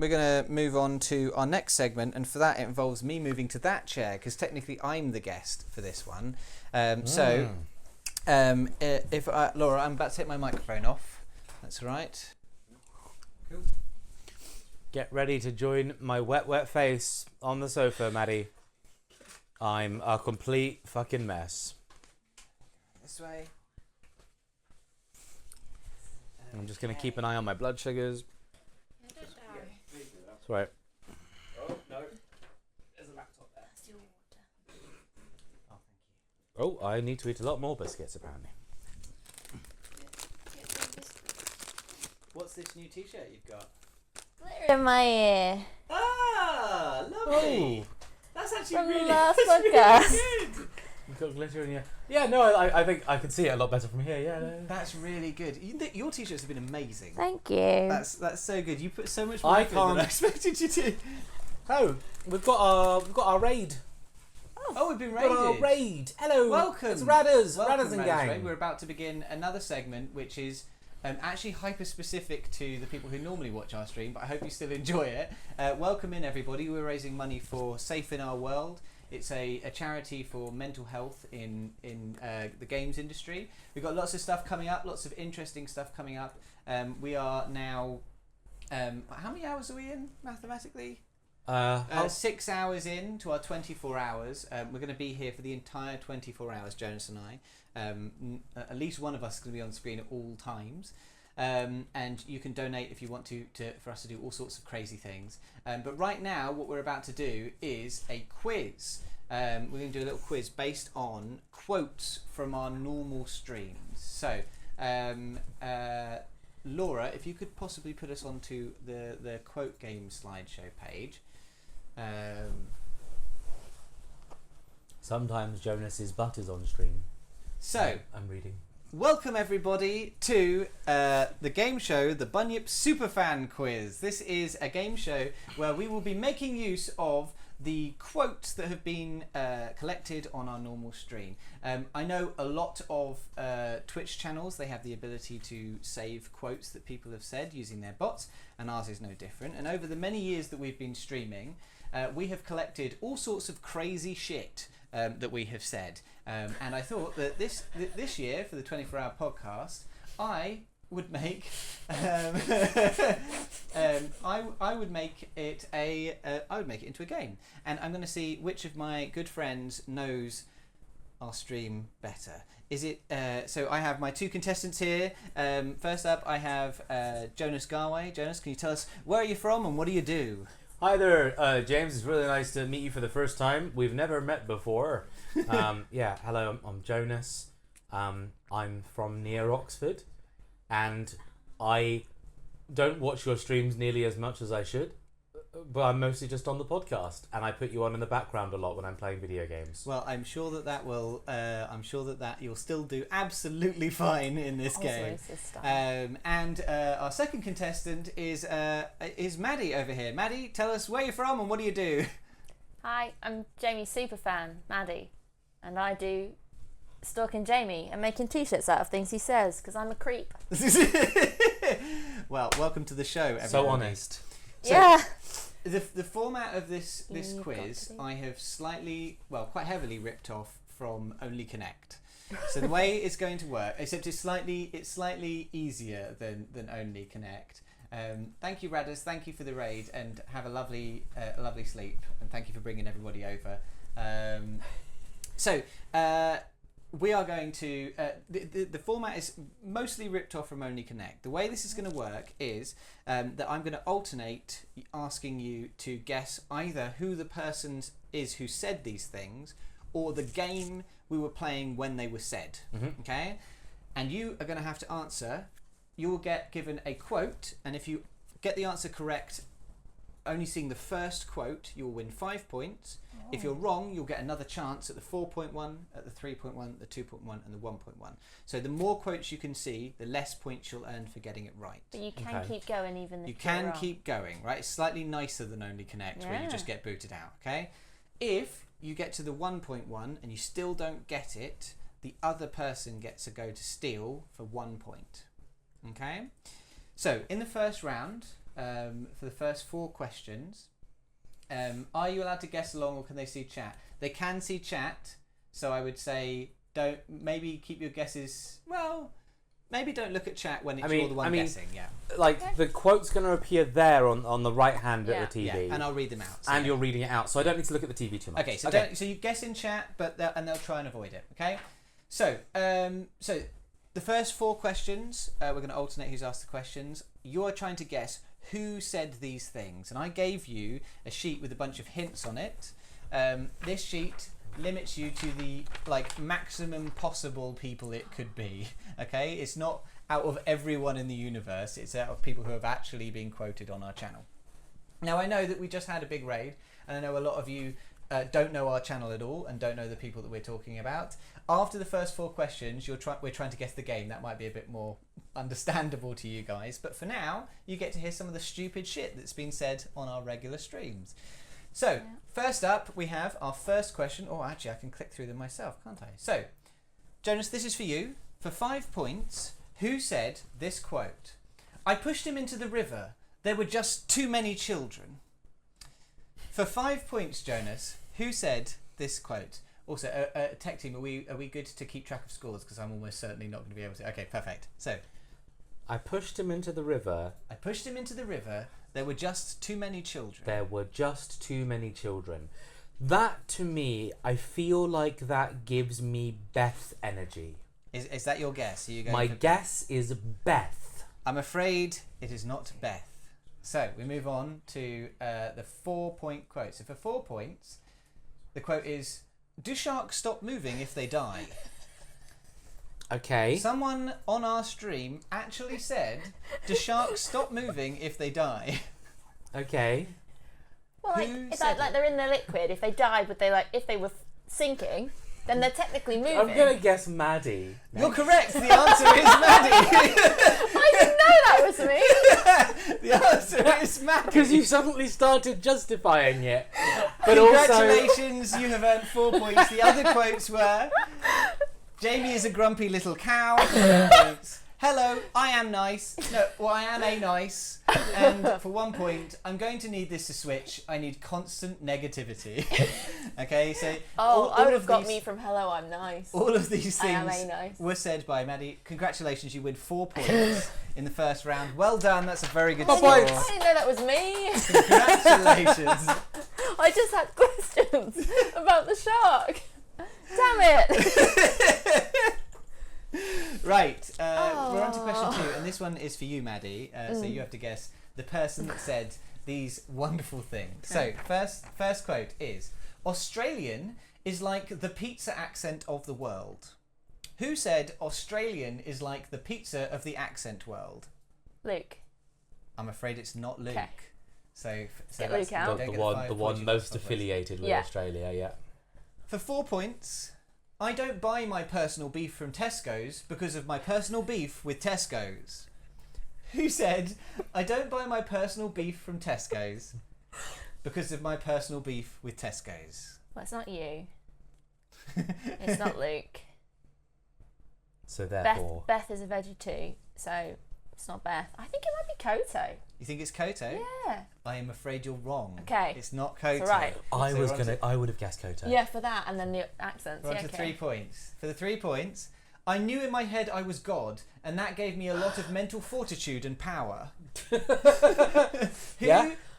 we're going to move on to our next segment, and for that it involves me moving to that chair because technically I'm the guest for this one. Laura, I'm about to take my microphone off. That's all right. Cool. Get ready to join my wet face on the sofa, Maddie. I'm a complete fucking mess. This way. I'm just going to keep an eye on my blood sugars. That's right. Oh, no. There's a laptop there. That's your water. Oh, thank you. Oh, I need to eat a lot more biscuits, apparently. What's this new t-shirt you've got? Glitter in my ear. Ah, lovely. Oh. That's actually From the really, last that's podcast. really good. You've got glitter in your... Yeah, no, I think I can see it a lot better from here, yeah. That's really good. Your t-shirts have been amazing. Thank you. That's so good. You put so much more effort than I expected you to. Oh, we've got our raid. Oh, we've been We've got our raided. raid. Hello. Welcome. It's Radders. Welcome, Radders and Radders gang. Raid. We're about to begin another segment, which is actually hyper-specific to the people who normally watch our stream, but I hope you still enjoy it. Welcome in, everybody. We're raising money for Safe in Our World. It's a charity for mental health in the games industry. We've got lots of stuff coming up, lots of interesting stuff coming up. We are now... how many hours are we in, mathematically? 6 hours in to our 24 hours. We're going to be here for the entire 24 hours, Jonas and I. At least one of us is going to be on screen at all times. And you can donate if you want to for us to do all sorts of crazy things. But right now, what we're about to do is a quiz. We're going to do a little quiz based on quotes from our normal streams. So, Laura, if you could possibly put us onto the quote game slideshow page. Sometimes Jonas's butt is on stream. So, I'm reading. welcome everybody to the game show, the Bunyip Superfan Quiz. This is a game show where we will be making use of the quotes that have been collected on our normal stream. I know a lot of Twitch channels, they have the ability to save quotes that people have said using their bots, and ours is no different. And over the many years that we've been streaming, we have collected all sorts of crazy shit that we have said. And I thought that this year, for the 24-hour podcast, I would make I would make it into a game, and I'm going to see which of my good friends knows our stream better. Is it so? I have my two contestants here. First up, I have Jonas Garway. Jonas, can you tell us where are you from and what do you do? Hi there, James. It's really nice to meet you for the first time. We've never met before. Yeah, hello, I'm Jonas. I'm from near Oxford, and I don't watch your streams nearly as much as I should, but I'm mostly just on the podcast, and I put you on in the background a lot when I'm playing video games. Well, I'm sure that will. I'm sure that you'll still do absolutely fine in this game. And our second contestant is Maddie over here. Maddie, tell us where you're from and what do you do? Hi, I'm Jamie's superfan, Maddie, and I do stalking Jamie and making t-shirts out of things he says because I'm a creep. Well, welcome to the show, everybody. So honest. So, yeah. The format of this You've quiz, I have quite heavily ripped off from Only Connect. So the way it's going to work, except it's slightly easier than Only Connect. Thank you, Radders. Thank you for the raid, and have a lovely sleep. And thank you for bringing everybody over. We are going to the format is mostly ripped off from Only Connect. The way this is going to work is that I'm going to alternate asking you to guess either who the person is who said these things or the game we were playing when they were said. Mm-hmm. Okay, and you are going to have to answer. You will get given a quote, and if you get the answer correct, only seeing the first quote, you'll win 5 points. If you're wrong, you'll get another chance at the 4.1, at the 3.1, the 2.1 and the 1.1. So the more quotes you can see, the less points you'll earn for getting it right. But you can keep going even if you you're can wrong. keep going, right? It's slightly nicer than Only Connect where you just get booted out, okay? If you get to the 1.1 and you still don't get it, the other person gets a go to steal for 1 point. Okay? So in the first round, for the first 4 questions. Are you allowed to guess along, or can they see chat? They can see chat, so I would say maybe keep your guesses. Well, maybe don't look at chat when you're the one guessing. Yeah. Like the quote's going to appear there on the right hand at the TV, and I'll read them out. And you're reading it out, so I don't need to look at the TV too much. Okay, so you guess in chat, but they'll try and avoid it. Okay. So the first 4 questions, we're going to alternate who's asked the questions. You are trying to guess who said these things, and I gave you a sheet with a bunch of hints on it. This sheet limits you to the maximum possible people it could be. Okay, it's not out of everyone in the universe, it's out of people who have actually been quoted on our channel. Now, I know that we just had a big raid, and I know a lot of you don't know our channel at all and don't know the people that we're talking about. After the first 4 questions, we're trying to guess the game. That might be a bit more understandable to you guys, but for now you get to hear some of the stupid shit that's been said on our regular streams. So first up, we have our first question. Oh, actually I can click through them myself, can't I? So Jonas, this is for you. For 5 points, who said this quote? I pushed him into the river, there were just too many children. For 5 points, Jonas, who said this quote? Also, tech team, are we good to keep track of scores? Because I'm almost certainly not going to be able to. Okay, perfect. So, I pushed him into the river. I pushed him into the river. There were just too many children. There were just too many children. That, to me, I feel like that gives me Beth energy. Is that your guess? Are you going My guess is Beth. I'm afraid it is not Beth. So, we move on to the 4-point quote. So, for 4 points, the quote is, do sharks stop moving if they die? Okay. Someone on our stream actually said, do sharks stop moving if they die? Okay. Well, it's like they're in the liquid. If they died, would they if they were sinking, then they're technically moving. I'm going to guess Maddie. You're correct. The answer is Maddie. I didn't know that was me. The answer is Maddie. Because you suddenly started justifying it. But congratulations, you have earned 4 points. The other quotes were, Jamie is a grumpy little cow. Hello, I am nice. No, well, I am a nice. And for 1 point, I'm going to need this to switch. I need constant negativity. Okay, so... I would have got me from hello, I'm nice. All of these things I am a nice. Were said by Maddie. Congratulations, you win 4 points in the first round. Well done, that's a very good score. I didn't know that was me. Congratulations. I just had questions about the shark. Damn it. Right, we're on to question 2, and this one is for you, Maddie. So you have to guess the person that said these wonderful things. So first quote is, Australian is like the pizza accent of the world. Who said Australian is like the pizza of the accent world? Luke. I'm afraid it's not Luke. Okay. So get Luke out. The one most affiliated with Australia, yeah. For 4 points, I don't buy my personal beef from Tesco's because of my personal beef with Tesco's. Who said, I don't buy my personal beef from Tesco's because of my personal beef with Tesco's? Well, it's not you. It's not Luke. So therefore... Beth is a veggie too, so it's not Beth. I think it might be Koto. You think it's Koto? Yeah. I am afraid you're wrong. Okay. It's not Koto. It's all right. I would have guessed Koto. Yeah, for that, and then the accents. We're on to 3 points. For the 3 points, I knew in my head I was God, and that gave me a lot of mental fortitude and power.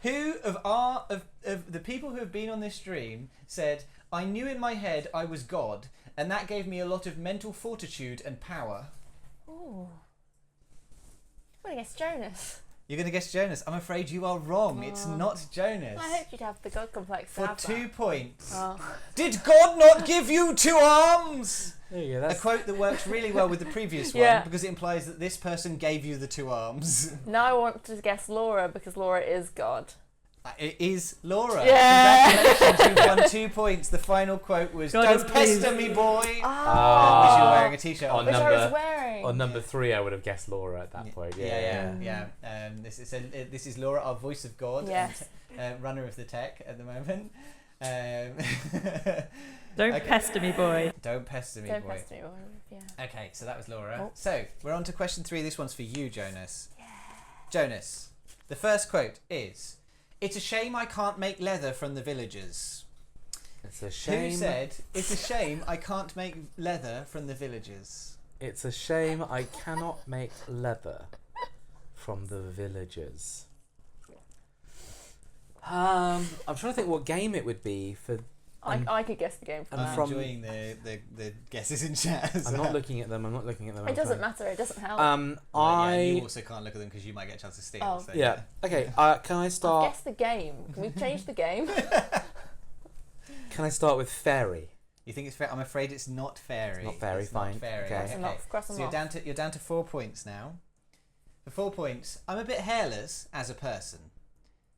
Who of the people who have been on this stream said, I knew in my head I was God, and that gave me a lot of mental fortitude and power? Ooh. I'm going to guess Jonas. You're going to guess Jonas. I'm afraid you are wrong. It's not Jonas. I hope you'd have the God complex. For 2 points. Oh. Did God not give you 2 arms? There you go. A quote that works really well with the previous one because it implies that this person gave you the 2 arms. Now I want to guess Laura because Laura is God. It is Laura. Yeah. Congratulations, you've won 2 points. The final quote was, Goddess, don't pester please. me, boy. Oh. Which you're wearing a t-shirt on. Which I was wearing. On number 3, I would have guessed Laura at that point. Yeah. This is Laura, our voice of God, Yes. and runner of the tech at the moment. Don't pester me, boy. Don't pester me, Don't boy. pester me, boy. Yeah. Okay, so that was Laura. Oh. So we're on to question 3. This one's for you, Jonas. Yeah. Jonas, The first quote is, "It's a shame I can't make leather from the villagers." It's a shame. Who said, "It's a shame I can't make leather from the villagers"? It's a shame I cannot make leather from the villagers. I'm trying to think what game it would be for. I could guess the game from I'm that. from- enjoying the guesses in chat. I'm not looking at them. It doesn't matter. It doesn't help. Yeah, you also can't look at them because you might get a chance to steal. Oh. So, Yeah. Okay. Can I I've start? guessed the game. Can we change the game? Can I start with fairy? You think it's fair? I'm afraid it's not fairy. It's not fairy, It's fine. Not fairy. Okay. Cross them off. Cross them So off. you're down to 4 points now. For 4 points, I'm a bit hairless as a person.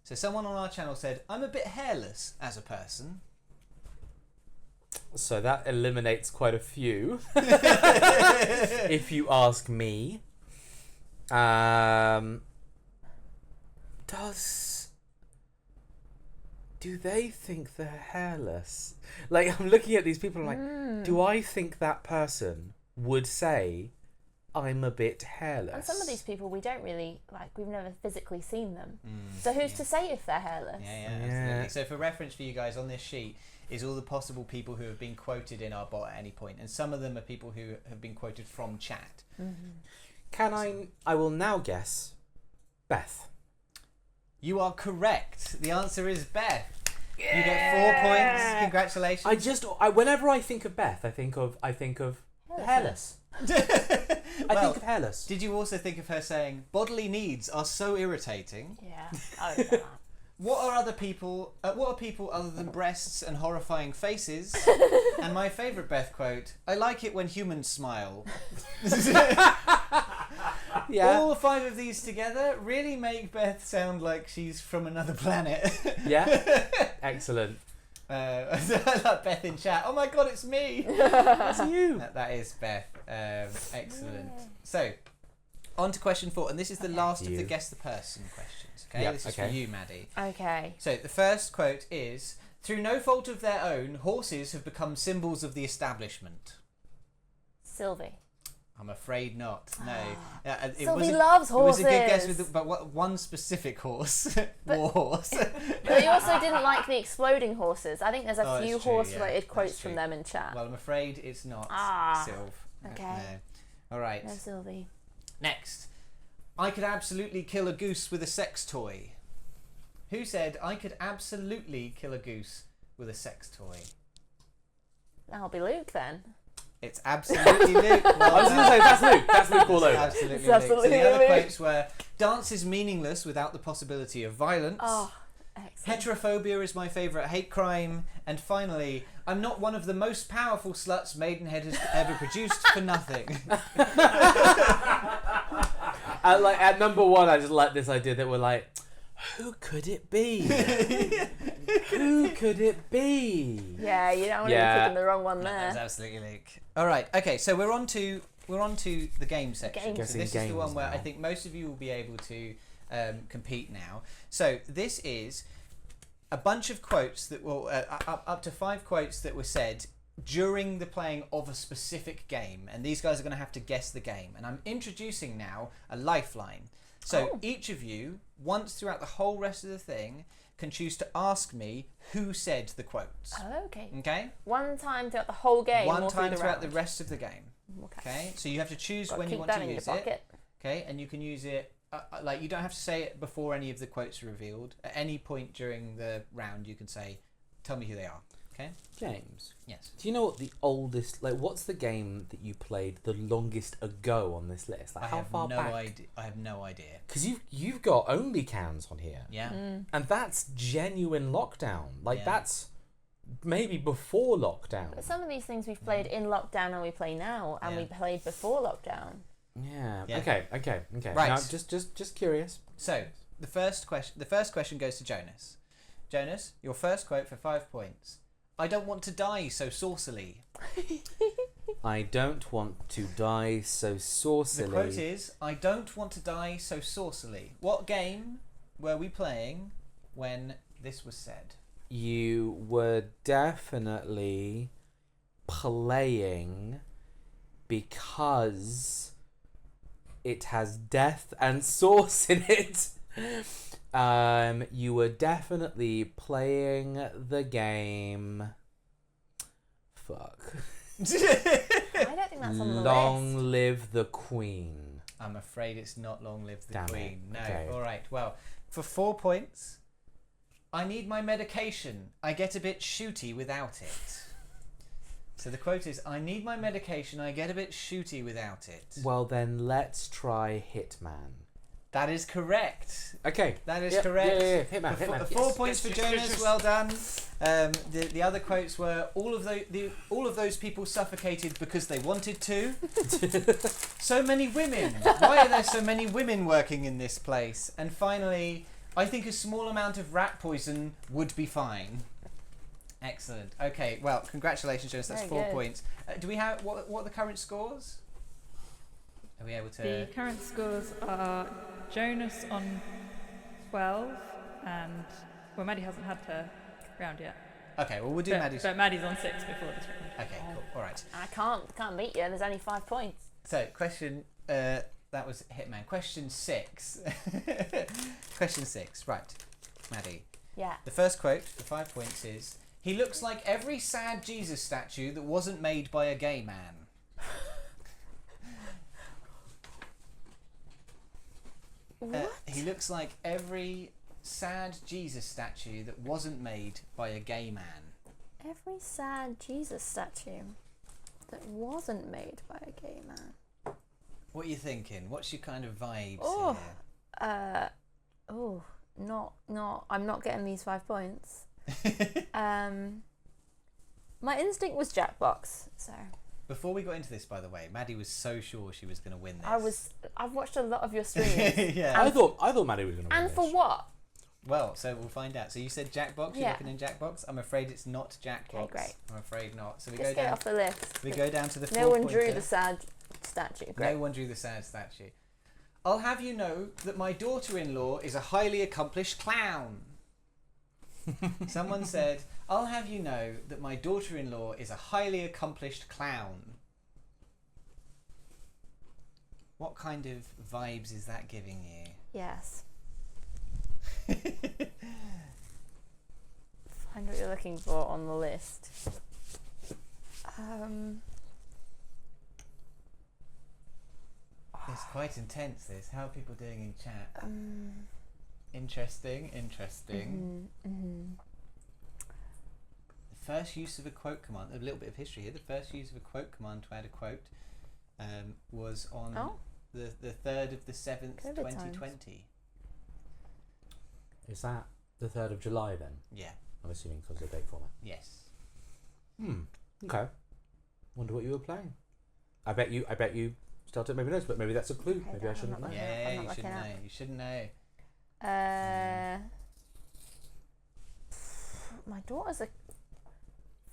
So someone on our channel said, "I'm a bit hairless as a person." So that eliminates quite a few, if you ask me. Do they think they're hairless? Like, I'm looking at these people, I'm like, do I think that person would say, "I'm a bit hairless"? And some of these people we don't really like. We've never physically seen them. So who's to say if they're hairless? Yeah, absolutely. So for reference for you guys on this sheet is all the possible people who have been quoted in our bot at any point, and some of them are people who have been quoted from chat. I will now guess Beth. You are correct. The answer is Beth. You get 4 points. Congratulations. Whenever I think of Beth, I think of hairless. I think of hairless. Did you also think of her saying, "Bodily needs are so irritating"? Yeah. I would know that. What are people other than breasts and horrifying faces? And my favourite Beth quote, "I like it when humans smile." Yeah. All 5 of these together really make Beth sound like she's from another planet. Yeah. Excellent. I like Beth in chat. "Oh my god, it's me!" That's you. That is Beth. Excellent. So, on to question 4, and this is the last of the guess the person questions. Okay, Yep, this is okay. for you, Maddie. Okay. So the first quote is, "Through no fault of their own, horses have become symbols of the establishment." Sylvie. I'm afraid not. No. It Sylvie was loves It was horses. a good guess, but one specific horse. War horse. But you also didn't like the exploding horses. I think there's Oh, a it's few true, horse-related yeah, quotes that's from true. them in chat. Well, I'm afraid it's not Sylv. Okay. No. All right. No Sylvie. Next. "I could absolutely kill a goose with a sex toy." Who said, "I could absolutely kill a goose with a sex toy"? That'll be Luke then. It's absolutely Luke. Well I was going to say, that's Luke. That's Luke all over. Absolutely It's Luke. absolutely So the other Luke. quotes were, "Dance is meaningless without the possibility of violence." Oh, excellent. "Heterophobia is my favourite hate crime." And finally, "I'm not one of the most powerful sluts Maidenhead has ever produced for nothing." At number 1, I just like this idea that we're like, who could it be? Who could it be? Yeah, you don't want to be Yeah. picking the wrong one That's there. absolutely Luke. All right. Okay. So we're on to the game section. Games. So this is Guessing the one games where I now. think most of you will be able to compete now. So this is a bunch of quotes that will up to 5 quotes that were said during the playing of a specific game, and these guys are going to have to guess the game. And I'm introducing now a lifeline. So each of you, once throughout the whole rest of the thing, can choose to ask me who said the quotes. Oh, okay. Okay? One time throughout the whole game. One or time through throughout round? the rest of the game. Okay? So you have to choose Gotta when you keep want that to in your use pocket. it. Okay? And you can use it, like, you don't have to say it before any of the quotes are revealed. At any point during the round, you can say, "Tell me who they are." Okay? James, Yes. do you know what the oldest, what's the game that you played the longest ago on this list? Like, I how have far no back? idea. I have no idea. Because you've got only cans on here. Yeah. And that's genuine lockdown. Like, Yeah. that's maybe before lockdown. But some of these things we've played in lockdown and we play now, and Yeah. we played before lockdown. Yeah. Yeah. Okay. Right. Now, just curious. So, the first question goes to Jonas. Jonas, your first quote for 5 points. "I don't want to die so saucily." I don't want to die so saucily. The quote is, "I don't want to die so saucily." What game were we playing when this was said? You were definitely playing because it has death and sauce in it. You were definitely playing the game. Fuck. I don't think that's on the Long list. live the Queen. I'm afraid it's not Long Live the Damn it. Queen. No. Okay. All right. Well, for 4 points, I need my medication. I get a bit shooty without it. So the quote is, I need my medication. I get a bit shooty without it. Well, then let's try Hitman. That is correct. Okay. That is Yep, correct. yeah. Hitman, For Hitman. 4 Yes, points yes, for yes, Jonas. yes, yes. Well done. The other quotes were all of those people suffocated because they wanted to. So many women. Why are there so many women working in this place? And finally, I think a small amount of rat poison would be fine. Excellent. Okay. Well, congratulations, Jonas. That's Very 4 good. points. Do we have what are the current scores? Are we able to? The current scores are Jonas on 12 and, well, Maddie hasn't had her round yet. Okay. Well, we'll do but, Maddie's. but Maddie's on 6 before this round. Okay. Cool. All right. I can't beat you. There's only 5 points. So, question, that was Hitman. Question 6. Question 6, right. Maddie. Yeah. The first quote for 5 points is, he looks like every sad Jesus statue that wasn't made by a gay man. What? He looks like every sad Jesus statue that wasn't made by a gay man. Every sad Jesus statue that wasn't made by a gay man. What are you thinking? What's your kind of vibes Oh. here? I'm not getting these 5 points. My instinct was Jackbox, so Before we got into this, by the way, Maddie was so sure she was going to win this. I've watched a lot of your streams. Yeah. I thought Maddie was going to win And this. for what? Well, so we'll find out. So you said Jackbox. You're Yeah. looking in Jackbox. I'm afraid it's not Jackbox. Okay, great. I'm afraid not. So we Just go get it down. off the list. We go down to the. No one 4 drew pointer. the sad statue. Great. No one drew the sad statue. I'll have you know that my daughter-in-law is a highly accomplished clown. Someone said, I'll have you know that my daughter-in-law is a highly accomplished clown. What kind of vibes is that giving you? Yes. Find what you're looking for on the list. It's quite intense, this. How are people doing in chat? Interesting. The first use of a quote command, a little bit of history here. The first use of a quote command to add a quote was on the 3rd of the 7th, COVID 2020. Is that the 3rd of July then? Yeah. I'm assuming because of the date format. Yes. Okay. Wonder what you were playing. I bet you started maybe knows, but maybe that's a clue. Okay, Maybe I I'm shouldn't not know. looking. Yeah, I'm not you should looking know. up. You should know. My daughter's a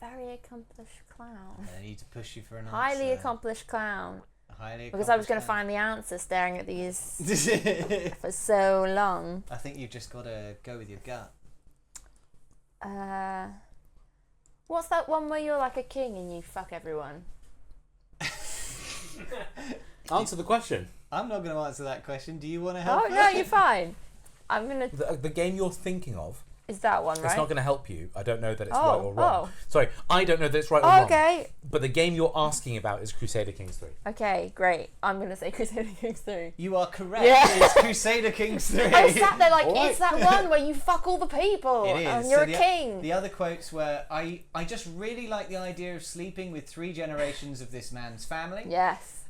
very accomplished clown. I need to push you for an answer. Highly accomplished clown. Highly Because I was accomplished going to clown. find the answer staring at these for so long. I think you've just got to go with your gut. What's that one where you're like a king and you fuck everyone? Answer the question. I'm not going to answer that question. Do you want to help? Oh, no, you're fine. I'm going to... The game you're thinking of, Is that one, right? it's not going to help you. I don't know that it's Oh, right or wrong. oh. Sorry, I don't know that it's right or wrong. Okay. But the game you're asking about is Crusader Kings 3. Okay, great. I'm going to say Crusader Kings 3. You are correct. Yeah. It's Crusader Kings 3. I was sat there like, All right. it's that one where you fuck all the people It is. and you're So a king. The other quotes were, I just really like the idea of sleeping with 3 generations of this man's family. Yes.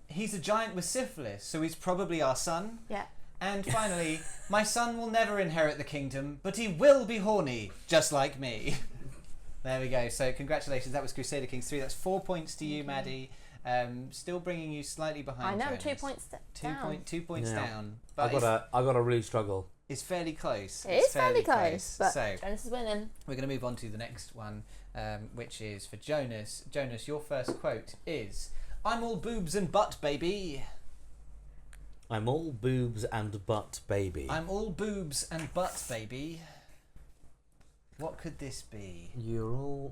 He's a giant with syphilis, so he's probably our son. Yeah. And finally, my son will never inherit the kingdom, but he will be horny, just like me. There we go. So congratulations. That was Crusader Kings 3. That's 4 points to you, Maddie. Still bringing you slightly behind. I know, Jonas. 2 points down. 2 points Yeah. down. I But gotta really struggle. it's fairly close. It is fairly close, but So Jonas is winning. we're going to move on to the next one, which is for Jonas. Jonas, your first quote is, I'm all boobs and butt, baby. I'm all boobs and butt, baby. I'm all boobs and butt, baby. What could this be?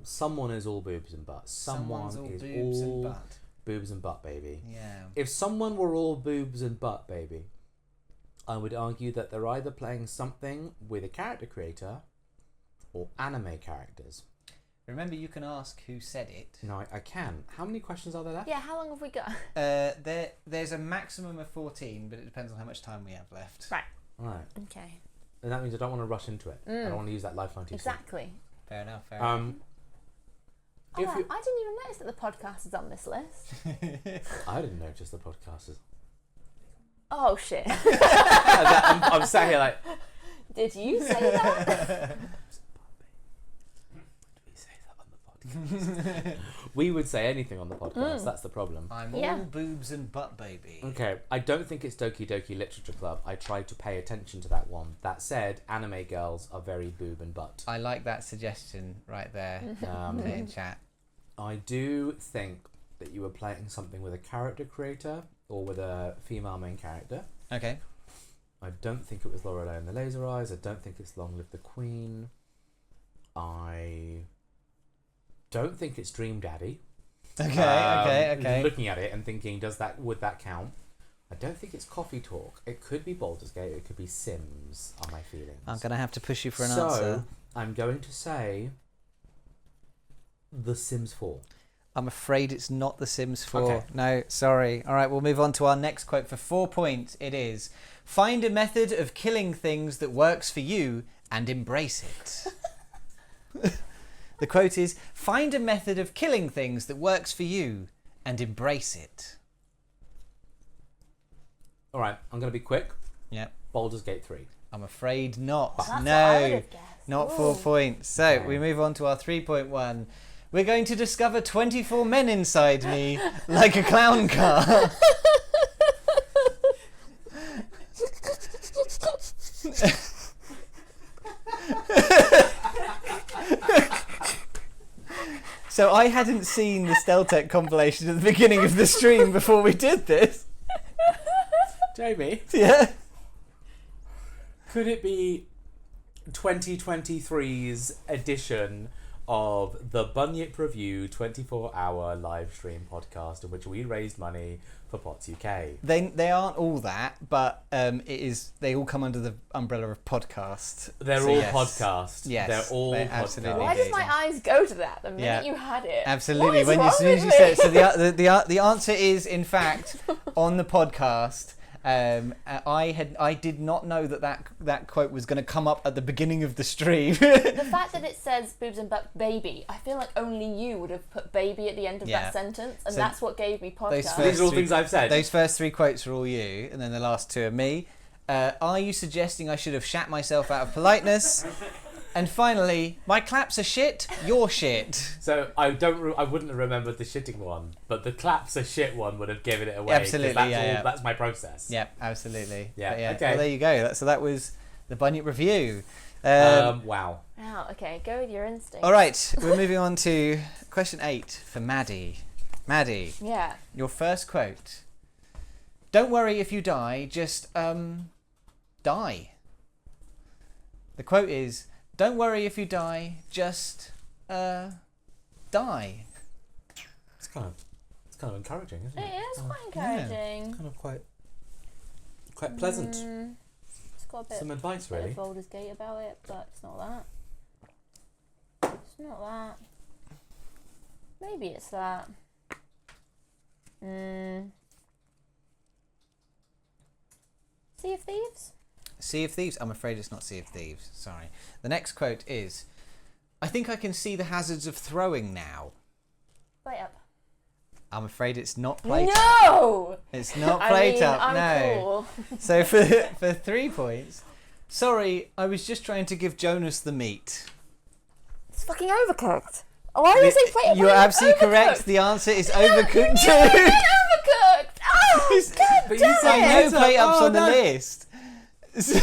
Someone is all boobs and butt. Someone Someone's all is boobs all and butt. boobs and butt, baby. Yeah. If someone were all boobs and butt, baby, I would argue that they're either playing something with a character creator or anime characters. Remember, you can ask who said it. No, I can. How many questions are there left? Yeah, how long have we got? There's a maximum of 14, but it depends on how much time we have left. Right. Right. Okay. And that means I don't want to rush into it. I don't want to use that lifeline too Exactly. Fair enough. Fair enough. Oh, I didn't even notice that the podcast is on this list. I didn't notice the podcasters. Oh, shit. I'm sat here like... Did you say that? We would say anything on the podcast. That's the problem. I'm all boobs and butt baby. Okay, I don't think it's Doki Doki Literature Club. I tried to pay attention to that one. That said, anime girls are very boob and butt. I like that suggestion right there in chat. I do think that you were playing something with a character creator or with a female main character. Okay. I don't think it was Lorelei and the Laser Eyes. I don't think it's Long Live the Queen. I don't think it's Dream Daddy. Okay. Looking at it and thinking, would that count? I don't think it's Coffee Talk. It could be Baldur's Gate. It could be Sims. Are my feelings? I'm gonna have to push you for an so, answer. I'm going to say The Sims 4. I'm afraid it's not The Sims 4. Okay. No, sorry. All right, we'll move on to our next quote for 4 points. It is, find a method of killing things that works for you and embrace it. The quote is, find a method of killing things that works for you and embrace it. All right, I'm going to be quick. Yep. Baldur's Gate 3. I'm afraid not. That's what I would No, have guessed. not Ooh. 4 points. So Okay. we move on to our 3.1. We're going to discover 24 men inside me like a clown car. So I hadn't seen the Steltec compilation at the beginning of the stream before we did this. Jamie, Yeah. could it be 2023's edition of the Bunyip Review 24-hour live stream podcast in which we raised money for Pots UK? They aren't all that, but they all come under the umbrella of podcast. They're So all yes. podcast. Yes, They're all they podcast. absolutely Why did my eyes go to that the minute Yeah. you had it? Absolutely. What is As soon wrong as you with said me? so, the answer is in fact on the podcast. I did not know that quote was going to come up at the beginning of the stream. The fact that it says boobs and butt baby, I feel like only you would have put baby at the end of Yeah. that sentence, and So that's what gave me podcast. These are all things I've said. Those first 3 quotes are all you, and then the last 2 are me. Are you suggesting I should have shat myself out of politeness? And finally, my claps are shit, you're shit. So I wouldn't have remembered the shitting one, but the claps are shit one would have given it away. 'cause Absolutely, that's yeah. That's my process. Yep, absolutely. Yeah, But okay. Well, there you go. So that was the Bunyip review. Wow. Wow, okay, go with your instinct. All right, we're moving on to question 8 for Maddie. Maddie, Yeah. your first quote. Don't worry if you die, just die. The quote is, don't worry if you die, just die. It's kind of encouraging, isn't It it? is quite encouraging. Kind of quite pleasant. It's got a bit, Some advice, bit really. of Baldur's Gate about it, but it's not that. It's not that. Maybe it's that. Sea of Thieves? Sea of Thieves? I'm afraid it's not Sea of Thieves. Sorry. The next quote is, I think I can see the hazards of throwing now. Play up. I'm afraid it's not plate up. No! It's not I plate mean, up, I'm no. cool. So for 3 points, sorry, I was just trying to give Jonas the meat. It's fucking overcooked. Oh, why are you saying plate up? You're Why is it absolutely correct. overcooked? The answer is You overcooked said too. overcooked! Oh, God But you damn said I it! know Plate up. plate up's Oh, on the no. list.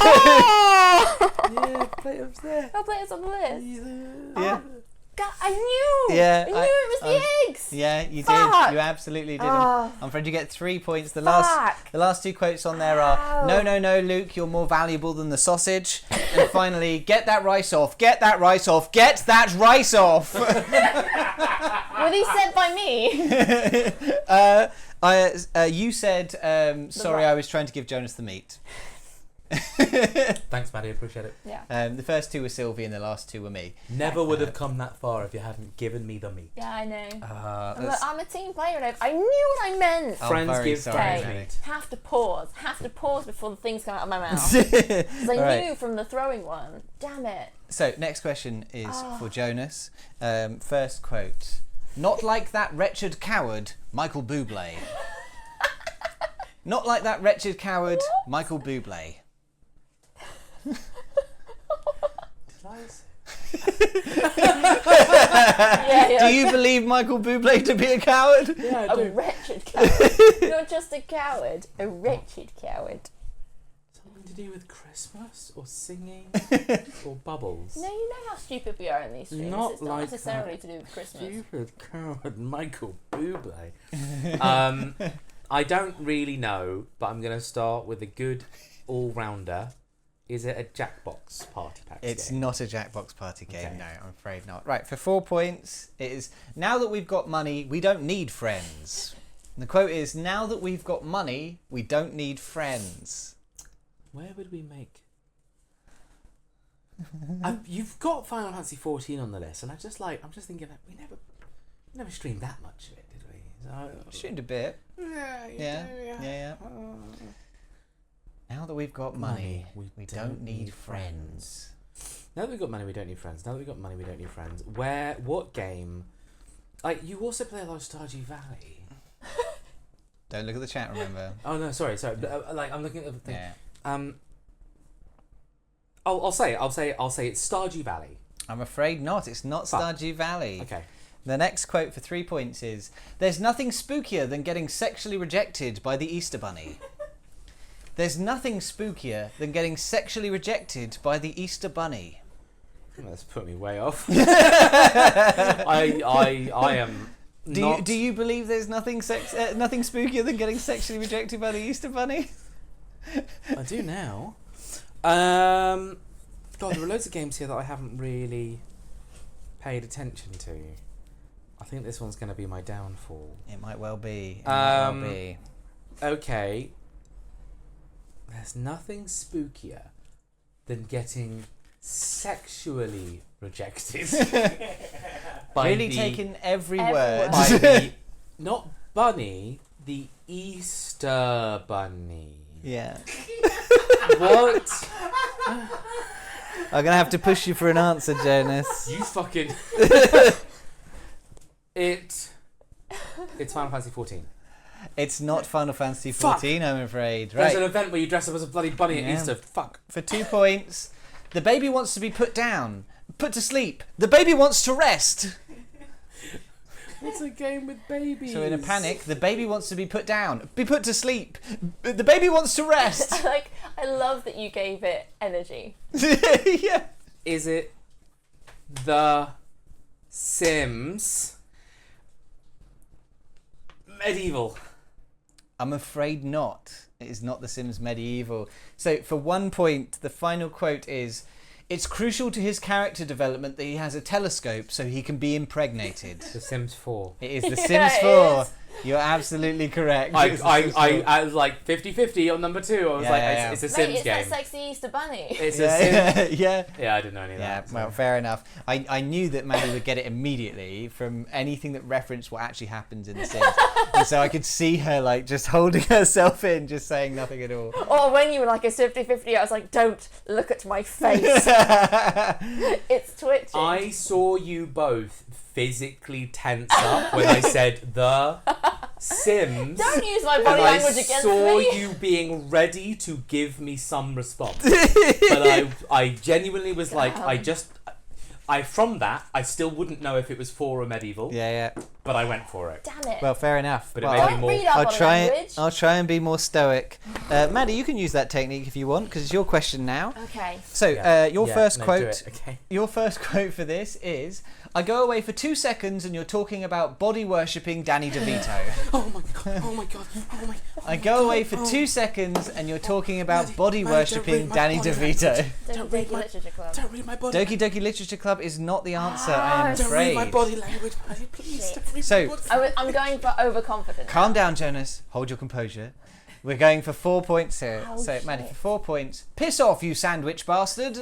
Oh! Yeah, plate up's there. Oh, plate up's on the list. Yeah. God, I knew! Yeah, I knew it was the eggs! Yeah, you Fuck. did. You absolutely did. Oh. I'm afraid you get 3 points. The Fuck. last 2 quotes on there are, Ow. no, Luke, you're more valuable than the sausage. And finally, get that rice off, get that rice off, get that rice off. Were these said by me? You said, sorry, right. I was trying to give Jonas the meat. Thanks, Maddie. Appreciate it. Yeah. The first two were Sylvie and the last two were me. Never would have come that far if you hadn't given me the meat. Yeah, I know. That's- I'm a team player, and I knew what I meant. Oh, Friends very give sorry, friends Maddie. meat. Have to pause before the things come out of my mouth. Because I All right. knew from the throwing one. Damn it. So, next question is for Jonas. First quote. Not like that wretched coward, Michael Bublé. Not like that wretched coward, Michael Bublé. Did I say? Yeah. Do you believe Michael Bublé to be a coward? Yeah, I A do. wretched coward. Not just a coward, a wretched coward. Something to do with Christmas or singing or bubbles. No, you know how stupid we are in these streams. Not It's not like necessarily to do with Christmas. Stupid coward Michael Bublé. I don't really know, but I'm going to start with a good all-rounder. Is it a Jackbox party pack It's game? not a Jackbox party game, Okay. no, I'm afraid not. Right, for 4 points, it is, now that we've got money, we don't need friends. And the quote is, now that we've got money, we don't need friends. Where would we make... you've got Final Fantasy 14 on the list, and I'm just thinking that we never streamed that much of it, did we? So, Streamed a bit. Yeah. Now that we've got money, we don't need friends. Now that we've got money, we don't need friends. Now that we've got money, we don't need friends. What game? Like, you also play a lot of Stardew Valley. Don't look at the chat, remember. Oh no, sorry. Like, I'm looking at the thing. Yeah. I'll say it's Stardew Valley. I'm afraid not. It's not Fuck. Stardew Valley. Okay. The next quote for 3 points is, there's nothing spookier than getting sexually rejected by the Easter Bunny. There's nothing spookier than getting sexually rejected by the Easter Bunny. That's put me way off. I am. Do you believe there's nothing nothing spookier than getting sexually rejected by the Easter Bunny? I do now. God, there are loads of games here that I haven't really paid attention to. I think this one's going to be my downfall. It might well be. Okay. There's nothing spookier than getting sexually rejected. by Really the- taking every Every word. word. by the, not bunny, the Easter Bunny. Yeah. What? I'm gonna have to push you for an answer, Jonas. You fucking... It's Final Fantasy 14. It's not Final Fantasy Fuck. 14, I'm afraid. There's an Right. event where you dress up as a bloody bunny Yeah. at Easter. Fuck. For 2 points, the baby wants to be put down, put to sleep. The baby wants to rest. It's a game with babies. So in a panic, the baby wants to be put down, be put to sleep. The baby wants to rest. I love that you gave it energy. Yeah. Is it The Sims Medieval? I'm afraid not. It is not The Sims Medieval. So for 1 point, the final quote is, it's crucial to his character development that he has a telescope so he can be impregnated. The Sims 4. It is The Yeah, Sims it 4. is. You're absolutely correct. It's The Sims 4. I was like 50-50 on number 2. I was Yeah. it's a Mate, Sims it's game. that sexy Easter bunny. It's a Sims. yeah. Yeah, I didn't know any of Yeah, that. so. well, fair enough. I knew that Maddie would get it immediately from anything that referenced what actually happens in The Sims. And so I could see her like just holding herself in, just saying nothing at all. Or when you were like a 50-50, I was like, don't look at my face. It's twitching. I saw you both physically tense up when I said The Sims. Don't use my And body I language against saw me. you being ready to give me some response. But I genuinely was like, from that, I still wouldn't know if it was 4 or medieval, Yeah. but I went for it. Damn it. Well, fair enough. But it Well, made me Don't more... read our I'll body try. language. I'll try and be more stoic. Maddie, you can use that technique if you want, because it's your question now. Okay. So your first do quote. it, okay. Your first quote for this is, I go away for 2 seconds and you're talking about body worshipping Danny DeVito. Oh my god, oh my god, oh my... I go away for 2 seconds and you're talking about body Maddie, don't worshipping read my Danny body DeVito. Don't read Literature Club. Don't read my body Doki Doki Literature Club is not the answer, I am Don't Don't read afraid. my body language, Maddie, please. Shit. Don't read So- my body I'm going for overconfidence. Calm down, Jonas. Hold your composure. We're going for 4 points here. Oh, So, Maddie, shit. for 4 points. Piss off, you sandwich bastard.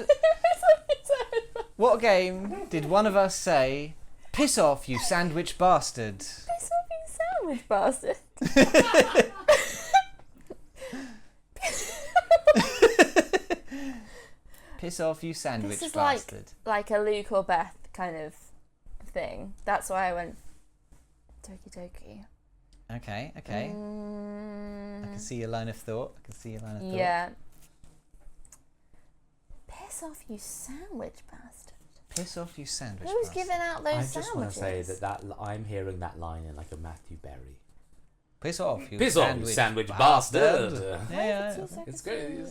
What game did one of us say, piss off, you sandwich bastard? Piss off, you sandwich bastard. Piss off, you sandwich This is bastard. like a Luke or Beth kind of thing. That's why I went Doki Doki. Okay. I can see your line of thought. Yeah. Piss off, you sandwich bastard. Piss off, you sandwich Who's bastard. giving out those I sandwiches? just want to say that I'm hearing that line in like a Matthew Berry. Piss off, you Piss off, you sandwich bastard. Yeah. It's great.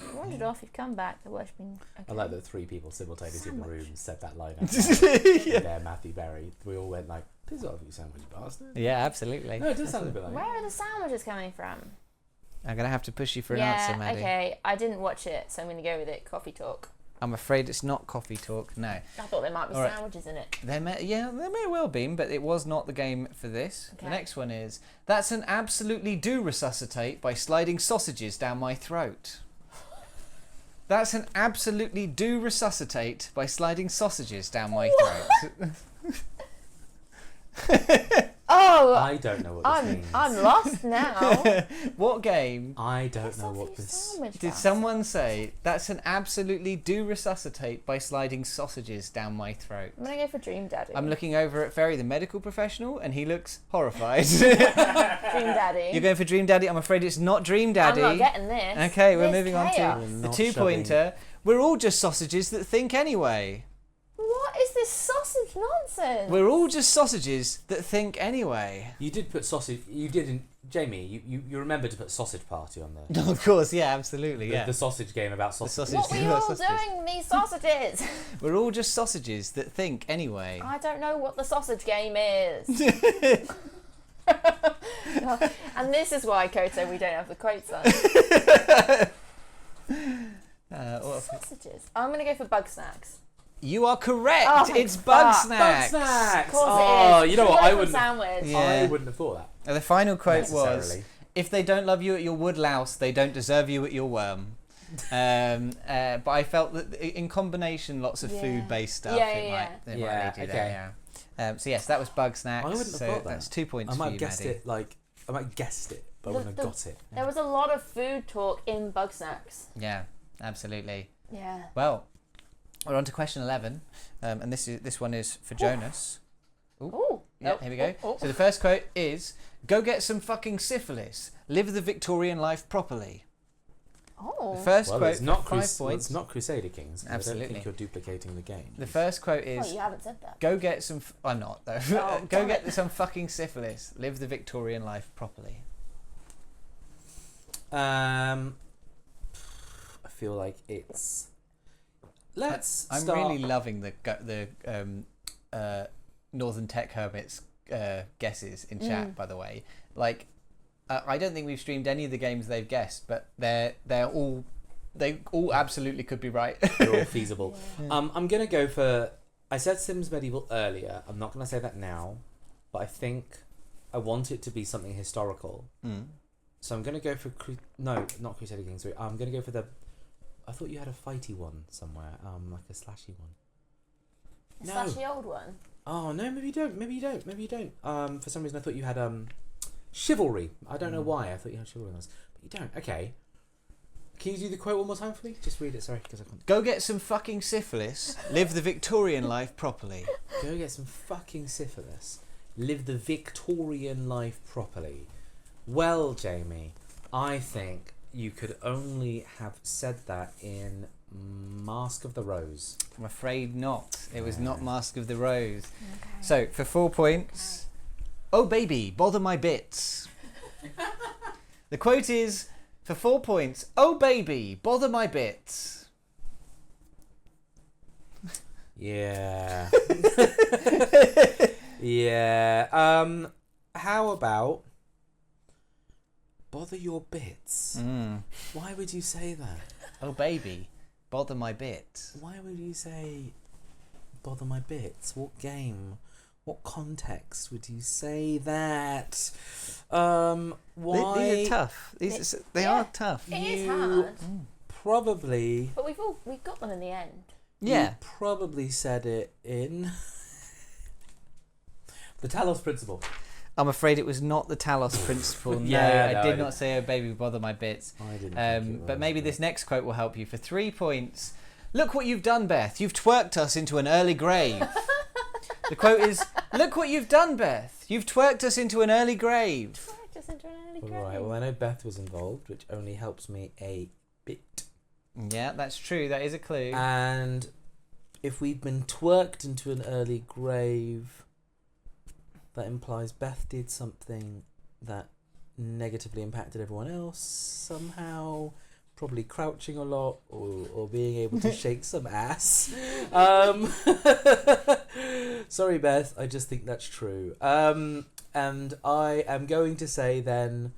You wandered off, you've come back, the worshipping. Okay. I like that 3 people simultaneously in the Sandwich. room said that line out loud. There, Matthew Berry. We all went like, piss off, you sandwich bastard. Yeah, absolutely. No, it does sound a bit like. Where are the sandwiches coming from? I'm going to have to push you for an yeah, answer, Maddie. okay. I didn't watch it, so I'm going to go with it. Coffee talk. I'm afraid it's not coffee talk, no. I thought there might be All right. sandwiches in it. There may well be, but it was not the game for this. Okay. The next one is, that's an absolutely do resuscitate by sliding sausages down my throat. That's an absolutely do resuscitate by sliding sausages down my throat. Oh, I don't know what this means. I'm lost now. What game I don't Piss know off, what you this. sandwich did bastard. someone say, that's an absolutely do resuscitate by sliding sausages down my throat? I'm going to go for Dream Daddy. I'm looking over at Ferry, the medical professional, and he looks horrified. Dream Daddy. You're going for Dream Daddy? I'm afraid it's not Dream Daddy. I'm not getting this. Okay, we're This moving on chaos. to We're the not 2-pointer. We're all just sausages that think anyway. What is this sausage nonsense? We're all just sausages that think anyway. You did put sausage. You didn't, Jamie. You remembered to put sausage party on there. Of course, yeah, absolutely, yeah. The sausage game about sausage. sausage What were you all doing with these sausages? We're all just sausages that think anyway. I don't know what the sausage game is. And this is why, Koto, we don't have the quotes on. Sausages. I'm going to go for Bug Snacks. You are correct. Oh, thank it's Bug fuck. Snacks. Of course Oh, it is. you know what? Should I go for wouldn't. Sandwich. Yeah. I wouldn't have thought that. The final quote was, Necessarily. if they don't love you at your wood louse, they don't deserve you at your worm. But I felt that in combination, lots of Yeah. food-based stuff, Yeah, it yeah, might lead you okay. there, yeah. So yes, that was Bug Snacks. I wouldn't have so thought that. that's 2 points I for might you, have guessed Maddie. it. Like I might have guessed it, but I wouldn't have got it. There was a lot of food talk in Bug Snacks. Yeah, absolutely. Yeah. Well, we're on to question 11, and this one is for Jonas. Ooh. Yeah, here we go. So the first quote is, "Go get some fucking syphilis. Live the Victorian life properly." Oh. The first Well, quote, it's not 5 it's points. not Crusader Kings. 'Cause Absolutely. I don't think you're duplicating the game. The first quote Oh, is, you haven't said that. "Go get some." I'm not though. Oh, Go damn get it. some fucking syphilis. Live the Victorian life properly. I feel like it's. Let's. I'm start. really loving the Northern Tech Hermits guesses in chat. By the way, like I don't think we've streamed any of the games they've guessed, but they all absolutely could be right. They're all feasible. I'm gonna go for. I said Sims Medieval earlier. I'm not gonna say that now, but I think I want it to be something historical. So I'm gonna go for no, not Crusader Kings 3. I'm gonna go for the. I thought you had a fighty one somewhere, like a slashy one. A No. slashy old one. Oh no, maybe you don't. Maybe you don't. For some reason I thought you had chivalry. I don't know why. I thought you had chivalry on this, but you don't. Okay. Can you do the quote one more time for me? Just read it. Sorry, because I can't. Go get some fucking syphilis. Live the Victorian life properly. Go get some fucking syphilis. Live the Victorian life properly. Well, Jamie, I think you could only have said that in Mask of the Rose. I'm afraid not. It was not Mask of the Rose. Okay. So for 4 points, oh baby, bother my bits. The quote is, for 4 points, oh baby, bother my bits. Yeah. Yeah. How about bother your bits? Why would you say that? Oh baby, bother my bits. Why would you say bother my bits? What game What context would you say that? Why? These are tough. They are tough. It is hard. Probably. But we've got them in the end. Yeah. You probably said it in the Talos Principle. I'm afraid it was not the Talos Principle. No, Yeah, I no, did not say, "Oh baby, bother my bits." I didn't. Think it But was, maybe this next quote will help you for 3 points. Look what you've done, Beth. You've twerked us into an early grave. The quote is, "Look what you've done, Beth. You've twerked us into an early grave." Just into an early All grave. right. Well, I know Beth was involved, which only helps me a bit. Yeah, that's true. That is a clue. And if we've been twerked into an early grave, that implies Beth did something that negatively impacted everyone else somehow. Probably crouching a lot or being able to shake some ass. Sorry, Beth. I just think that's true. And I am going to say then...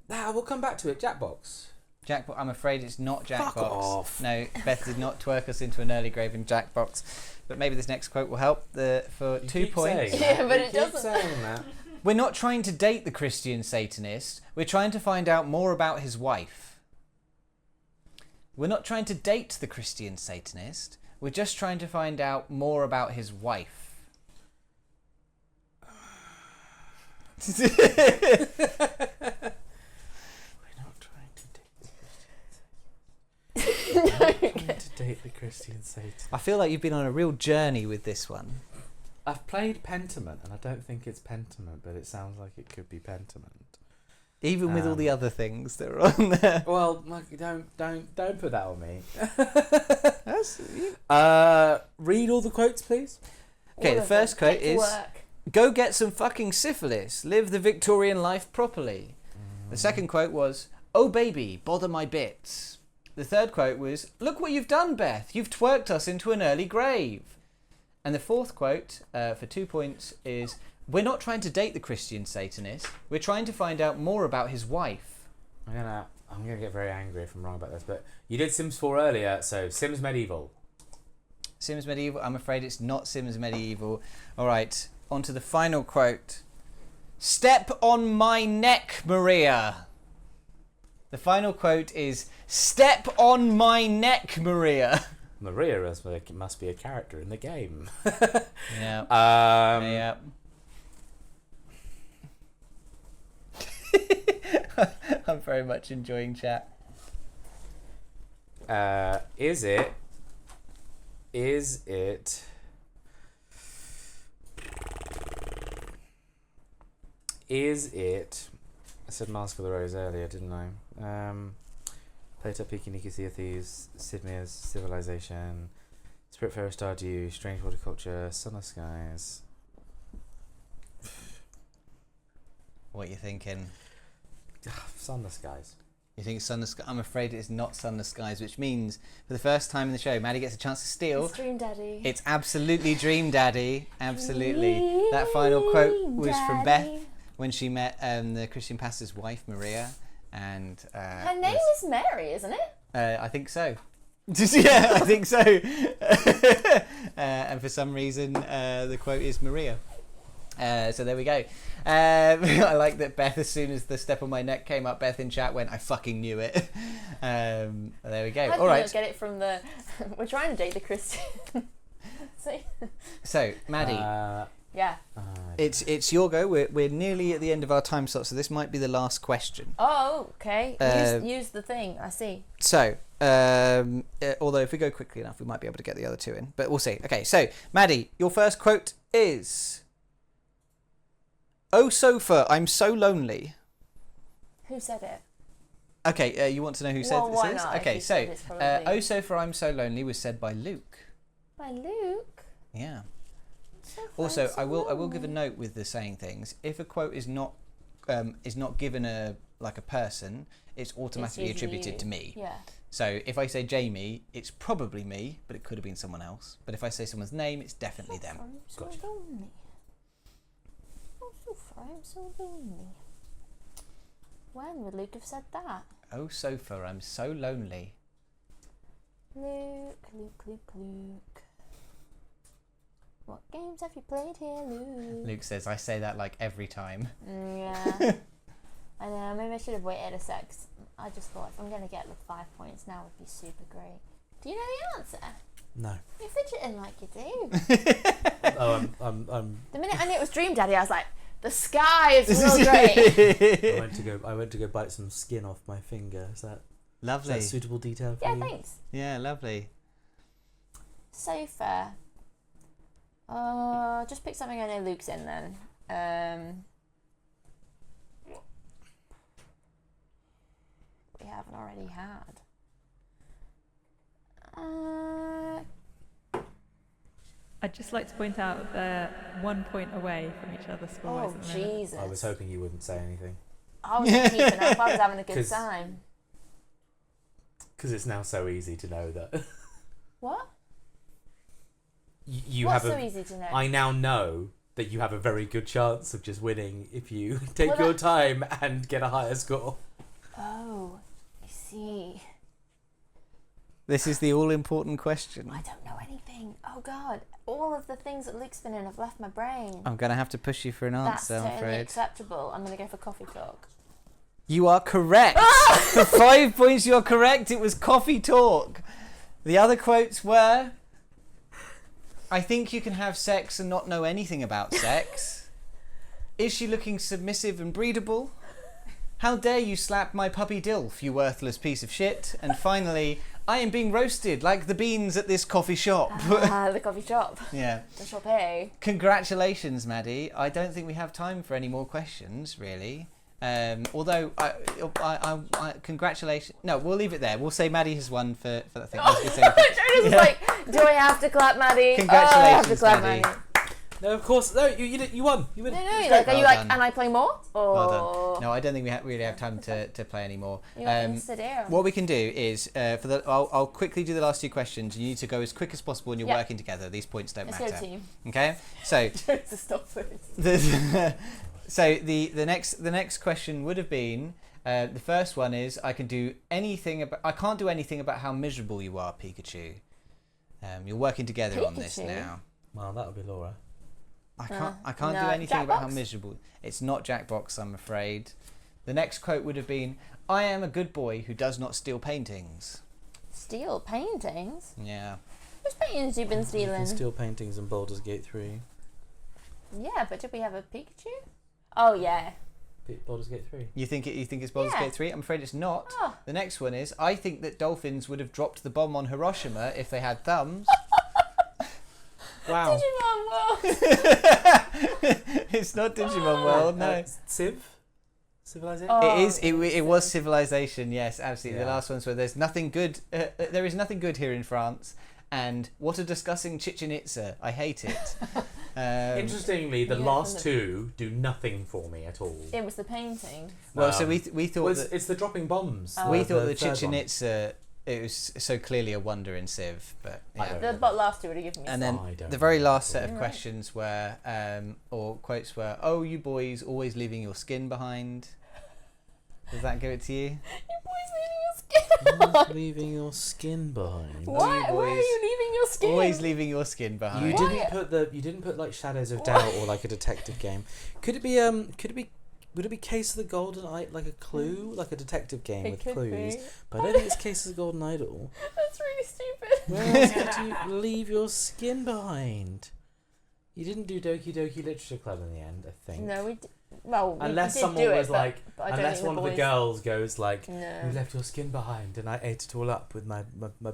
we'll come back to it. Jackbox. Jackbox. I'm afraid it's not Jackbox. Fuck off. No, Beth did not twerk us into an early grave in Jackbox. But maybe this next quote will help for 2 points. Yeah, but it You keep doesn't. saying that. We're not trying to date the Christian Satanist. We're trying to find out more about his wife. We're not trying to date the Christian Satanist. We're just trying to find out more about his wife. We're not trying to date the Christian Satan. I feel like you've been on a real journey with this one. I've played Pentiment, and I don't think it's Pentiment, but it sounds like it could be Pentiment. Even with all the other things that are on there. Well, like, don't put that on me. That's, Read all the quotes, please. Okay, All the of first them. quote Get to is, work. "Go get some fucking syphilis. Live the Victorian life properly." The second quote was, "Oh baby, bother my bits." The third quote was, "Look what you've done, Beth. You've twerked us into an early grave." And the fourth quote, for 2 points, is, "We're not trying to date the Christian Satanist. We're trying to find out more about his wife." I'm gonna get very angry if I'm wrong about this, but you did Sims 4 earlier, so Sims Medieval. Sims Medieval. I'm afraid it's not Sims Medieval. All right, on to the final quote. "Step on my neck, Maria." The final quote is, "Step on my neck, Maria." Maria must be a character in the game. Yeah. Yeah. I'm very much enjoying chat. Is it? I said Mask of the Rose earlier, didn't I? Plato, Peaky, Nikki, Sea of Thieves, Sidmir's Civilization, Spiritfarer, Stardew, Strange Horticulture, Sun of Skies. What are you thinking? Sun of Skies. You think it's Sun of Skies? I'm afraid it's not Sun of Skies, which means for the first time in the show, Maddie gets a chance to steal. It's Dream Daddy. It's absolutely Dream Daddy. Absolutely. That final quote was from Beth when she met the Christian pastor's wife, Maria. And Her name is Mary, isn't it? I think so. Yeah, I think so. And for some reason, the quote is Maria. So there we go. I like that Beth, as soon as the step on my neck came up, Beth in chat went, "I fucking knew it." There we go. How All right. Get it from the. We're trying to date the Christian. See? So, Maddie, Yeah. it's your go. We're nearly at the end of our time slot, so this might be the last question. Oh, okay. Uh, Use the thing. I see. So, although if we go quickly enough, we might be able to get the other two in, but we'll see. Okay, so Maddie, your first quote is, "Oh sofa, I'm so lonely." Who said it? Okay, you want to know who said Well, why this? not? If Okay, you so said it's probably- "Oh sofa, I'm so lonely" was said by Luke. By Luke. Yeah. So Also, fun, so I will give a lonely. note with the saying things. If a quote is not given a person, it's automatically It's usually attributed you. to me. Yeah. So if I say Jamie, it's probably me, but it could have been someone else. But if I say someone's name, it's definitely them. I'm so Gotcha. lonely. Oh, so far, I'm so lonely. When would Luke have said that? Oh sofa, I'm so lonely. Luke. What games have you played here, Luke? Luke says, I say that like every time. Yeah. I know, maybe I should have waited a sec. I just thought if I'm going to get like 5 points now would be super great. Do you know the answer? No. You're fidgeting like you do. Oh, I'm The minute I knew it was Dream Daddy, I was like, the sky is real great. I went to go bite some skin off my finger. Is that Lovely. suitable detail for Yeah, you? thanks. Yeah, lovely. Sofa. Just pick something I know Luke's in then. We haven't already had. I'd just like to point out they're 1 point away from each other score-wise Oh, at the moment. Jesus. I was hoping you wouldn't say anything. I was keeping up. I was having a good 'Cause- time. Because it's now so easy to know that What? you What's have so a. easy to know? I now know that you have a very good chance of just winning if you take Well, your that- time and get a higher score. Oh, I see. This is the all-important question. I don't know anything. Oh, God. All of the things that Luke's been in have left my brain. I'm going to have to push you for an That's answer, I'm totally afraid. acceptable. I'm going to go for coffee talk. You are correct. For 5 points, you're correct. It was coffee talk. The other quotes were, I think you can have sex and not know anything about sex. Is she looking submissive and breedable? How dare you slap my puppy Dilf, you worthless piece of shit? And finally, I am being roasted like the beans at this coffee shop. The coffee shop. Yeah. The shop A. Congratulations, Maddie. I don't think we have time for any more questions, really. Although, I congratulations. No, we'll leave it there. We'll say Maddie has won for that thing. Jonas was like, do I have to clap Maddie? Congratulations, I have to clap Maddie. No, of course. No, you won. You won. No, It was like, great. are you Well like, done. and I play more? Or Well done. No, I don't think we really have time to play anymore. You're insidious. What we can do is, I'll quickly do the last 2 questions. You need to go as quick as possible when you're Yep. working together. These points don't Let's matter. go team. Okay? So, Jonas, stop this. the next question would have been, the first one is, I can't do anything about how miserable you are, Pikachu. You're working together on this Pikachu? now. Well, that would be Laura. I can't do no. anything about how Jackbox? miserable. It's not Jackbox, I'm afraid. The next quote would have been, I am a good boy who does not steal paintings. Steal paintings? Yeah. Which paintings you been You stealing? can steal paintings in Baldur's Gate 3. Yeah, but did we have a Pikachu? Oh yeah. Baldur's Gate 3. You think it's Baldur's Yeah. Gate 3? I'm afraid it's not. Oh. The next one is, I think that dolphins would have dropped the bomb on Hiroshima if they had thumbs. Wow. Digimon World. It's not Digimon World, no. Civ? Civilization? Oh. It is. It was Civilization. Yes, absolutely. Yeah. The last one's where there's nothing good. There is nothing good here in France, and what a disgusting Chichen Itza. I hate it. Interestingly, the Yeah, last from 2 do nothing for me at all. It was the painting. Well, so we thought Well, that it's the dropping bombs. Oh. we thought the third Chichen one. Itza. It was so clearly a wonder in Civ, but I yeah. don't The know. last 2 would have given me And some. then I don't the very know. last set of Right. questions were, or quotes were, "Oh, you boys always leaving your skin behind." Does that give it to you? You boys leaving your skin Always leaving your skin behind. Why are boys. you leaving your skin? Always leaving your skin behind. You Why? didn't put like Shadows of Doubt or like a detective game. Would it be Case of the Golden Idol, like a clue, like a detective game It with could clues? be. But I don't think it's Case of the Golden Idol. That's really stupid. Where else would you leave your skin behind? You didn't do Doki Doki Literature Club in the end, I think. No, we did. Well, we Unless did someone do was it, like, but I don't unless think one the of the boys... girls goes like, No. "You left your skin behind," and I ate it all up with my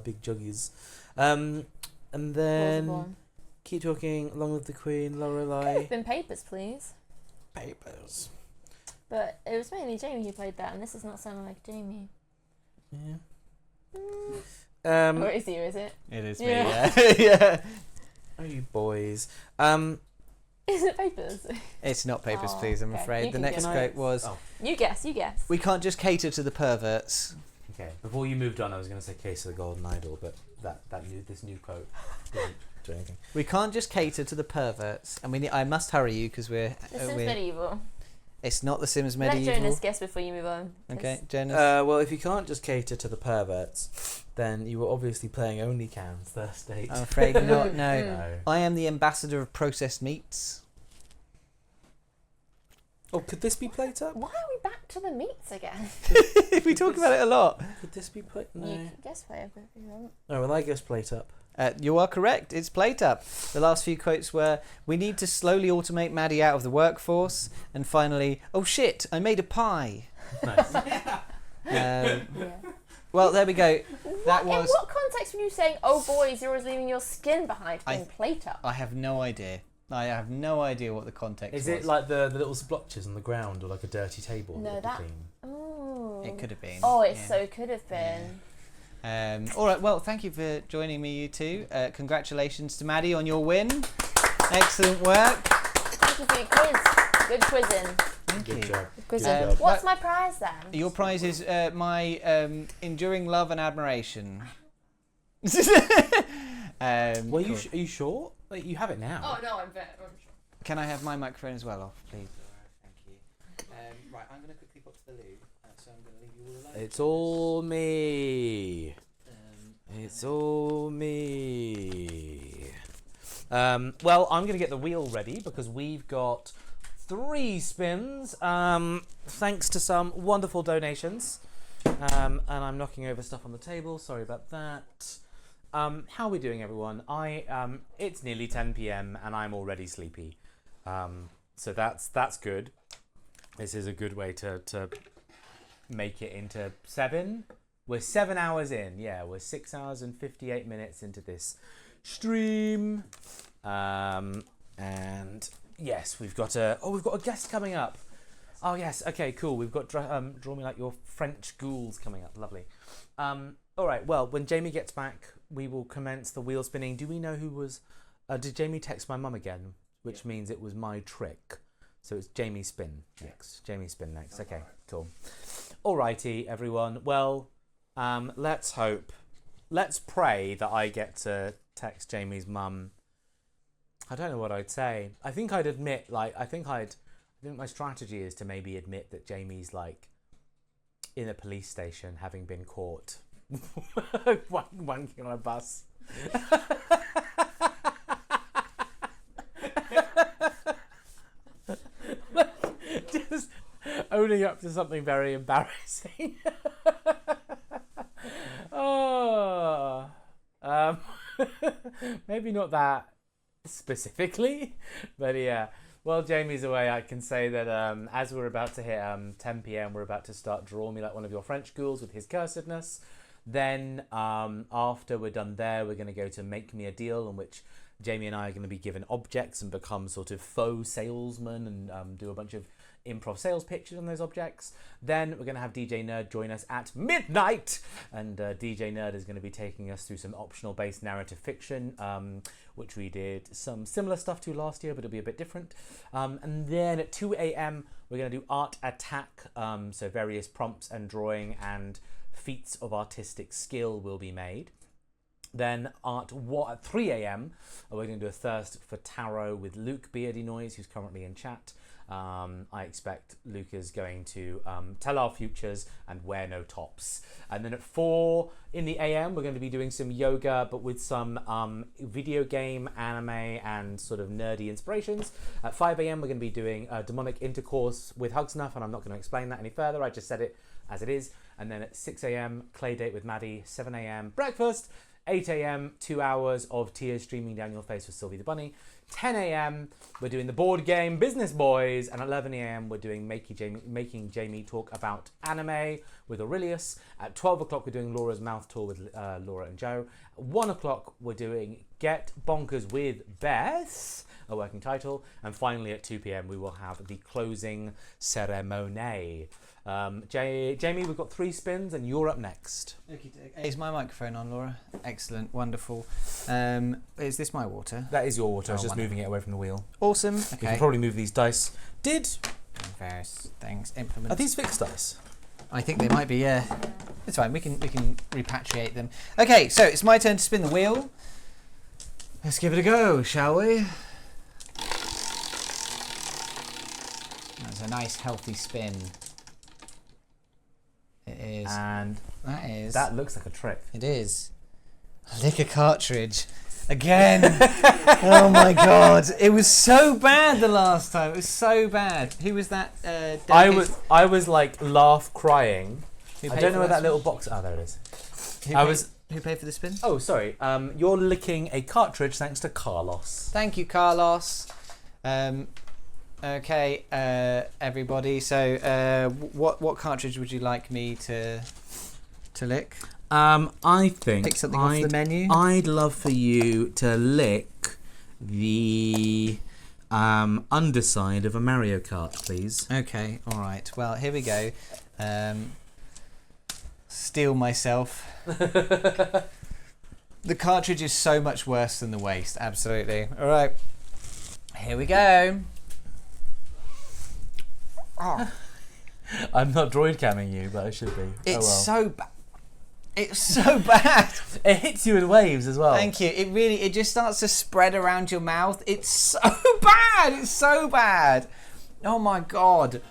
big juggies. And What was the then one? keep talking. Long live the Queen, Could Lorelei. have been Papers, please. Papers. But it was mainly Jamie who played that, and this is not sounding like Jamie. Yeah. Or is you, is it? It is Yeah. me. Yeah. Yeah. Oh, you boys. Is it Papers? It's not Papers, Oh, Please. I'm okay. afraid. You The can next guess. quote was, Oh. You guess, you guess. "We can't just cater to the perverts." Okay. Before you moved on, I was going to say Case of the Golden Idol, but this new quote didn't do anything. We can't just cater to the perverts, and I must hurry you because we're. This is medieval. It's not The Sims Let Medieval. Jonas guess before you move on. 'cause- Okay, Jonas. Well, if you can't just cater to the perverts, then you were obviously playing only cans Thursday. I'm afraid not. No. No. I am the ambassador of processed meats. Oh, could this be played up? Why are we back to the meats again? We talk about it a lot. Could this be played? You No. can guess whatever if you want. Oh, well, I guess plate up. You are correct. It's plate up. The last few quotes were, "We need to slowly automate Maddie out of the workforce," and finally, "Oh shit, I made a pie." Nice. Yeah. Well, there we go. That In was. what context were you saying, "Oh boys, you're always leaving your skin behind" I- in plate up? I have no idea. I have no idea what the context Is was. it like the little splotches on the ground or like a dirty table? No, would be that- clean? Oh. It could have been. Oh, it yeah. so could have been. All right. Well, thank you for joining me, you two. Congratulations to Maddie on your win. Excellent work. Thank you for your quiz. Good quizzing. Thank Good you. job. Quizzing. Good job. What's my prize then? Your prize is my enduring love and admiration. Well, cool. are you sure? Like, you have it now. Oh no, I'm sure. Can I have my microphone as well off, please? Thank you. Right, I'm going to quickly put to the loo, so I'm going to leave you all alone. It's all me. It's all me. Well, I'm going to get the wheel ready because we've got 3 spins. Thanks to some wonderful donations. And I'm knocking over stuff on the table. Sorry about that. How are we doing, everyone? It's nearly 10 p.m. and I'm already sleepy. So that's good. This is a good way to make it into 7. We're 7 hours in. Yeah, we're 6 hours and 58 minutes into this stream. And yes, we've got a guest coming up. Oh yes, okay, cool. We've got Draw Me Like Your French Ghouls coming up. Lovely. All right. Well, when Jamie gets back, we will commence the wheel spinning. Do we know who was? Did Jamie text my mum again? Which means it was my trick. So it's Jamie spin next. Jamie spin next. Okay, cool. Alrighty, everyone. Well, let's hope. Let's pray that I get to text Jamie's mum. I don't know what I'd say. I think I'd admit, I think my strategy is to maybe admit that Jamie's like in a police station having been caught wanking on a bus. Just owning up to something very embarrassing. Oh, maybe not that specifically, but yeah. While Jamie's away, I can say that as we're about to hit 10 p.m, we're about to start Draw Me Like One of Your French Ghouls with his cursedness. Then after we're done there, we're going to go to Make Me a Deal, in which Jamie and I are going to be given objects and become sort of faux salesmen and do a bunch of improv sales pitches on those objects. Then we're going to have DJ Nerd join us at midnight, and DJ Nerd is going to be taking us through some optional based narrative fiction, which we did some similar stuff to last year, but it'll be a bit different. And then at 2 a.m, we're going to do Art Attack, so various prompts and drawing and feats of artistic skill will be made. Then at 3 a.m, we're going to do a Thirst for Tarot with Luke Beardy Noise, who's currently in chat. I expect Luke is going to tell our futures and wear no tops. And then at 4 in the AM, we're going to be doing some yoga, but with some video game, anime, and sort of nerdy inspirations. At 5 AM, we're going to be doing demonic intercourse with Hugsnuff, and I'm not going to explain that any further. I just said it as it is. And then at 6 AM, Clay Date with Maddie. 7 AM, breakfast. 8 AM, 2 hours of tears streaming down your face with Sylvie the Bunny. 10 AM, we're doing the board game Business Boys. And 11 AM, we're doing Making Jamie Talk About Anime with Aurelius. At 12 o'clock, we're doing Laura's Mouth Tour with Laura and Joe. At 1 o'clock, we're doing Get Bonkers with Beth, a working title. And finally, at 2 PM, we will have the closing ceremony. Jamie, we've got 3 spins and you're up next. Is my microphone on, Laura? Excellent, wonderful. Is this my water? That is your water. I was Oh, just moving it away from the wheel. Awesome. You Okay. can probably move these dice. Various things. Implements. Are these fixed dice? I think they might be. Yeah. It's fine. We can repatriate them. Okay. So it's my turn to spin the wheel. Let's give it a go, shall we? It's a nice healthy spin. It is. And that looks like a trick. It is. Lick a cartridge. Again. Oh my god. It was so bad the last time. It was so bad. Who was that? I was like laugh crying. I don't know where that little box. Oh, there it is. Who paid for the spin? Oh, sorry. You're licking a cartridge thanks to Carlos. Thank you, Carlos. Okay, everybody. So, what cartridge would you like me to lick? I think Pick something off the menu. I'd love for you to lick the underside of a Mario Kart, please. Okay, all right. Well, here we go. Steal myself. The cartridge is so much worse than the waste. Absolutely. All right. Here we go. Oh. I'm not droid camming you, but I should be. It's so bad. It's so bad. It hits you in waves as well. Thank you. It just starts to spread around your mouth. It's so bad. It's so bad. Oh my god.